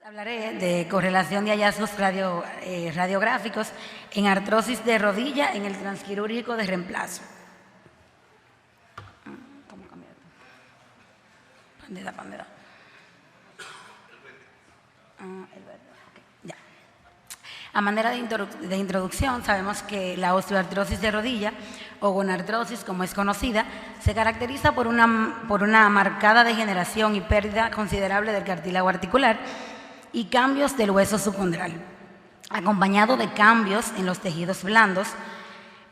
Hablaré de correlación de hallazgos radiográficos en artrosis de rodilla en el transquirúrgico de reemplazo. ¿Cómo cambiar? Pandeda. El verde. Okay, ya. A manera de introducción, sabemos que la osteoartrosis de rodilla o gonartrosis, como es conocida, se caracteriza por una marcada degeneración y pérdida considerable del cartílago articular y cambios del hueso subcondral, acompañado de cambios en los tejidos blandos.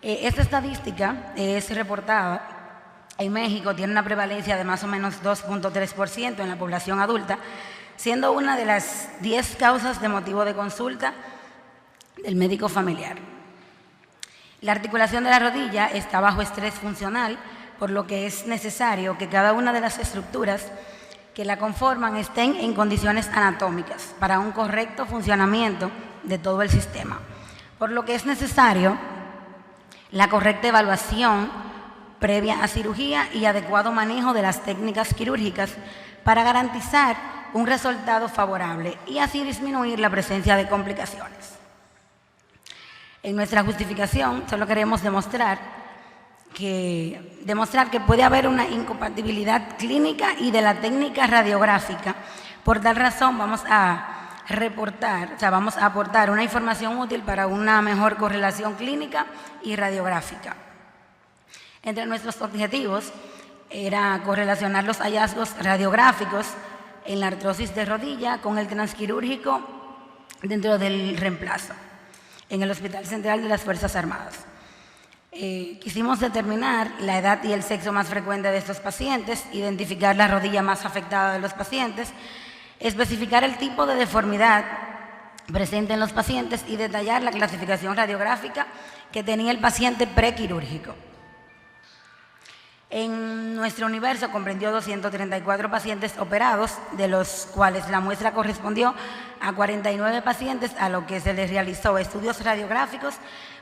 Esta estadística es reportada en México, tiene una prevalencia de más o menos 2.3% en la población adulta, siendo una de las 10 causas de motivo de consulta del médico familiar. La articulación de la rodilla está bajo estrés funcional, por lo que es necesario que cada una de las estructuras que la conforman estén en condiciones anatómicas para un correcto funcionamiento de todo el sistema, por lo que es necesario la correcta evaluación previa a cirugía y adecuado manejo de las técnicas quirúrgicas para garantizar un resultado favorable y así disminuir la presencia de complicaciones. En nuestra justificación solo queremos demostrar que puede haber una incompatibilidad clínica y de la técnica radiográfica. Por tal razón vamos a aportar una información útil para una mejor correlación clínica y radiográfica. Entre nuestros objetivos era correlacionar los hallazgos radiográficos en la artrosis de rodilla con el transquirúrgico dentro del reemplazo en el Hospital Central de las Fuerzas Armadas. Quisimos determinar la edad y el sexo más frecuente de estos pacientes, identificar la rodilla más afectada de los pacientes, especificar el tipo de deformidad presente en los pacientes y detallar la clasificación radiográfica que tenía el paciente prequirúrgico. En nuestro universo comprendió 234 pacientes operados, de los cuales la muestra correspondió a 49 pacientes a los que se les realizó estudios radiográficos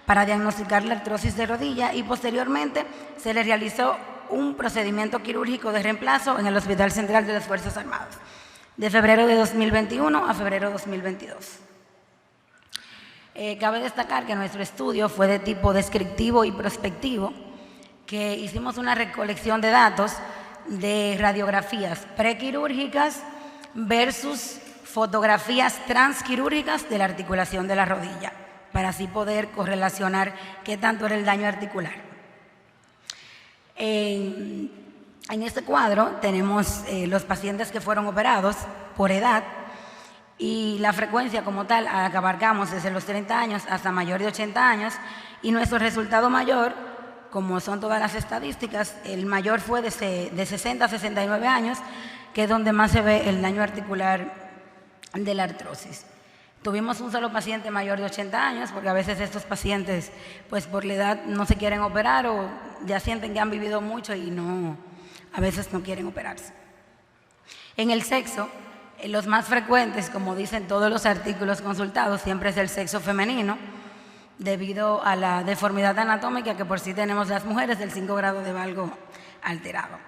para diagnosticar la artrosis de rodilla y posteriormente se les realizó un procedimiento quirúrgico de reemplazo en el Hospital Central de las Fuerzas Armadas, de febrero de 2021 a febrero de 2022. Cabe destacar que nuestro estudio fue de tipo descriptivo y prospectivo, que hicimos una recolección de datos de radiografías prequirúrgicas versus fotografías transquirúrgicas de la articulación de la rodilla, para así poder correlacionar qué tanto era el daño articular. En este cuadro tenemos los pacientes que fueron operados por edad y la frecuencia como tal a la que abarcamos desde los 30 años hasta mayor de 80 años, y nuestro resultado mayor, como son todas las estadísticas, el mayor fue de 60 a 69 años, que es donde más se ve el daño articular de la artrosis. Tuvimos un solo paciente mayor de 80 años, porque a veces estos pacientes, pues por la edad, no se quieren operar o ya sienten que han vivido mucho y a veces no quieren operarse. En el sexo, los más frecuentes, como dicen todos los artículos consultados, siempre es el sexo femenino, debido a la deformidad anatómica que por sí tenemos las mujeres del 5 grado de valgo alterado.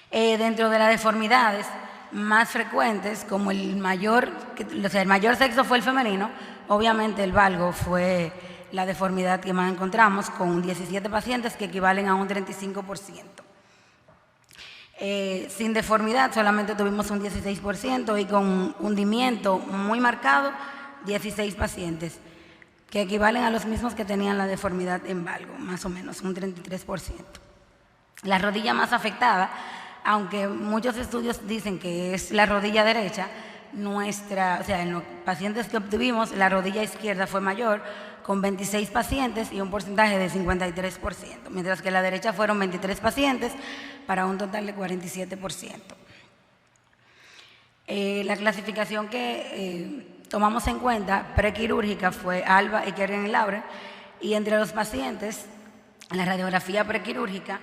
Dentro de las deformidades más frecuentes, como el mayor sexo fue el femenino, obviamente el valgo fue la deformidad que más encontramos, con 17 pacientes que equivalen a un 35%. Sin deformidad solamente tuvimos un 16% y con hundimiento muy marcado 16 pacientes, que equivalen a los mismos que tenían la deformidad en valgo, más o menos, un 33%. La rodilla más afectada, aunque muchos estudios dicen que es la rodilla derecha, en los pacientes que obtuvimos, la rodilla izquierda fue mayor, con 26 pacientes y un porcentaje de 53%, mientras que la derecha fueron 23 pacientes para un total de 47%. La clasificación que tomamos en cuenta prequirúrgica fue Alba, Ekerian y Lauren, y entre los pacientes en la radiografía prequirúrgica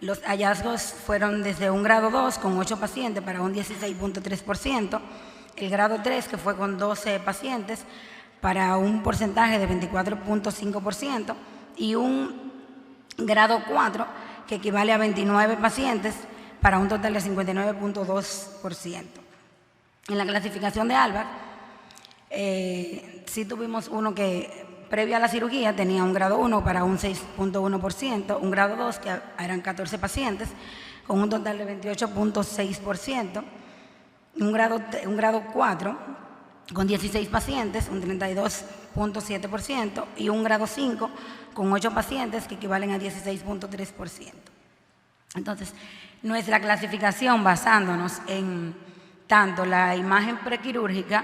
los hallazgos fueron desde un grado 2 con 8 pacientes para un 16.3%, el grado 3 que fue con 12 pacientes para un porcentaje de 24.5% y un grado 4 que equivale a 29 pacientes para un total de 59.2%. En la clasificación de ALBA, sí tuvimos uno que previo a la cirugía tenía un grado 1 para un 6.1%, un grado 2 que eran 14 pacientes con un total de 28.6%, un grado 4 con 16 pacientes, un 32.7%, y un grado 5 con 8 pacientes que equivalen a 16.3%. Entonces, nuestra clasificación, basándonos en tanto la imagen prequirúrgica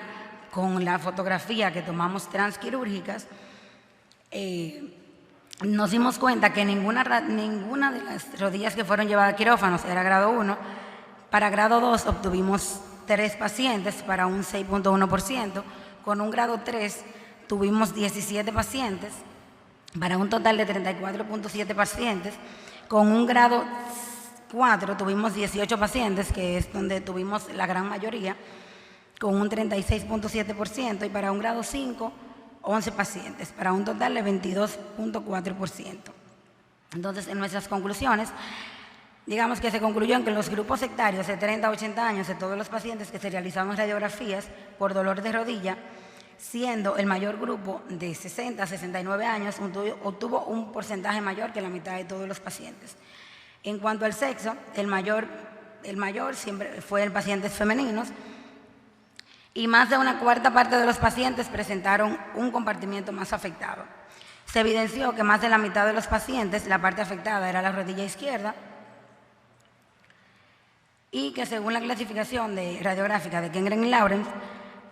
con la fotografía que tomamos transquirúrgicas, nos dimos cuenta que ninguna de las rodillas que fueron llevadas a quirófanos era grado 1. Para grado 2 obtuvimos 3 pacientes para un 6.1%. Con un grado 3 tuvimos 17 pacientes para un total de 34.7 pacientes. Con un grado 4 tuvimos 18 pacientes, que es donde tuvimos la gran mayoría, con un 36.7%, y para un grado 5, 11 pacientes, para un total de 22.4%. Entonces, en nuestras conclusiones, digamos que se concluyó en que los grupos sectarios de 30 a 80 años de todos los pacientes que se realizaban radiografías por dolor de rodilla, siendo el mayor grupo de 60 a 69 años, obtuvo un porcentaje mayor que la mitad de todos los pacientes. En cuanto al sexo, el mayor siempre fue en pacientes femeninos, y más de una cuarta parte de los pacientes presentaron un compartimiento más afectado. Se evidenció que más de la mitad de los pacientes, la parte afectada era la rodilla izquierda, y que según la clasificación radiográfica de Kengren y Lawrence,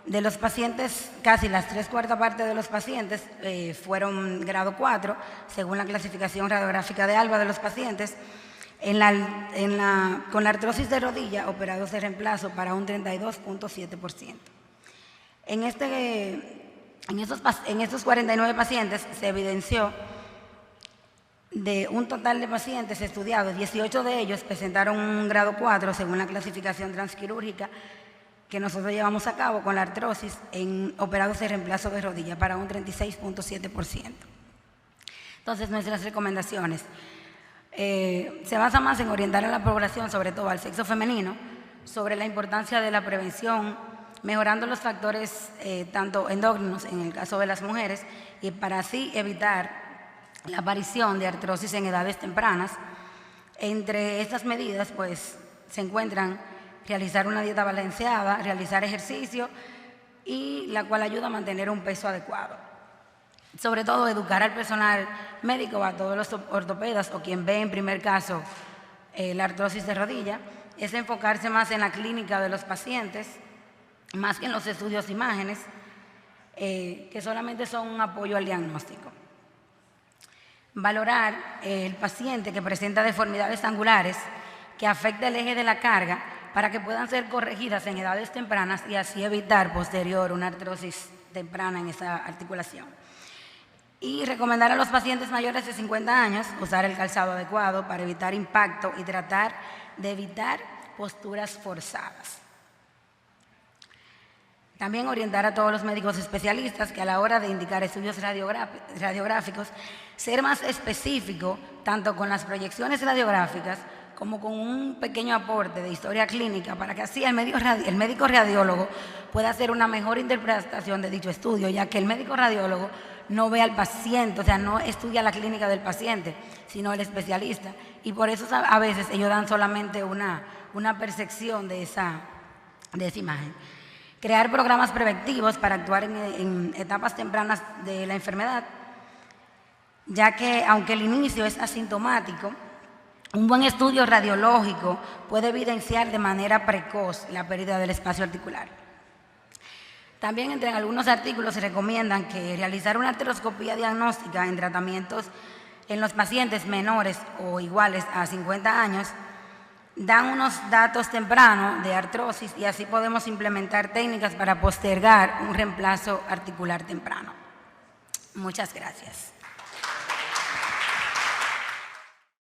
de los pacientes, casi las 3/4 partes de los pacientes fueron grado 4, según la clasificación radiográfica de ALBA de los pacientes, con la artrosis de rodilla operados de reemplazo para un 32.7%. En estos 49 pacientes se evidenció de un total de pacientes estudiados, 18 de ellos presentaron un grado 4 según la clasificación transquirúrgica que nosotros llevamos a cabo con la artrosis en operados de reemplazo de rodilla para un 36.7%. Entonces, nuestras recomendaciones se basan más en orientar a la población, sobre todo al sexo femenino, sobre la importancia de la prevención, mejorando los factores tanto endócrinos en el caso de las mujeres, y para así evitar la aparición de artrosis en edades tempranas. Entre estas medidas, pues, se encuentran realizar una dieta balanceada, realizar ejercicio, y la cual ayuda a mantener un peso adecuado. Sobre todo, educar al personal médico, a todos los ortopedas o quien ve en primer caso la artrosis de rodilla, es enfocarse más en la clínica de los pacientes, más que en los estudios de imágenes, que solamente son un apoyo al diagnóstico. Valorar el paciente que presenta deformidades angulares que afecta el eje de la carga para que puedan ser corregidas en edades tempranas y así evitar posterior una artrosis temprana en esa articulación. Y recomendar a los pacientes mayores de 50 años usar el calzado adecuado para evitar impacto y tratar de evitar posturas forzadas. También orientar a todos los médicos especialistas que a la hora de indicar estudios radiográficos, ser más específico tanto con las proyecciones radiográficas como con un pequeño aporte de historia clínica para que así el médico radiólogo pueda hacer una mejor interpretación de dicho estudio, ya que el médico radiólogo no ve al paciente, o sea, no estudia la clínica del paciente, sino el especialista. Y por eso a veces ellos dan solamente una percepción de esa imagen. Crear programas preventivos para actuar en etapas tempranas de la enfermedad, ya que aunque el inicio es asintomático, un buen estudio radiológico puede evidenciar de manera precoz la pérdida del espacio articular. También entre algunos artículos se recomiendan que realizar una arteroscopía diagnóstica en tratamientos en los pacientes menores o iguales a 50 años dan unos datos tempranos de artrosis y así podemos implementar técnicas para postergar un reemplazo articular temprano. Muchas gracias.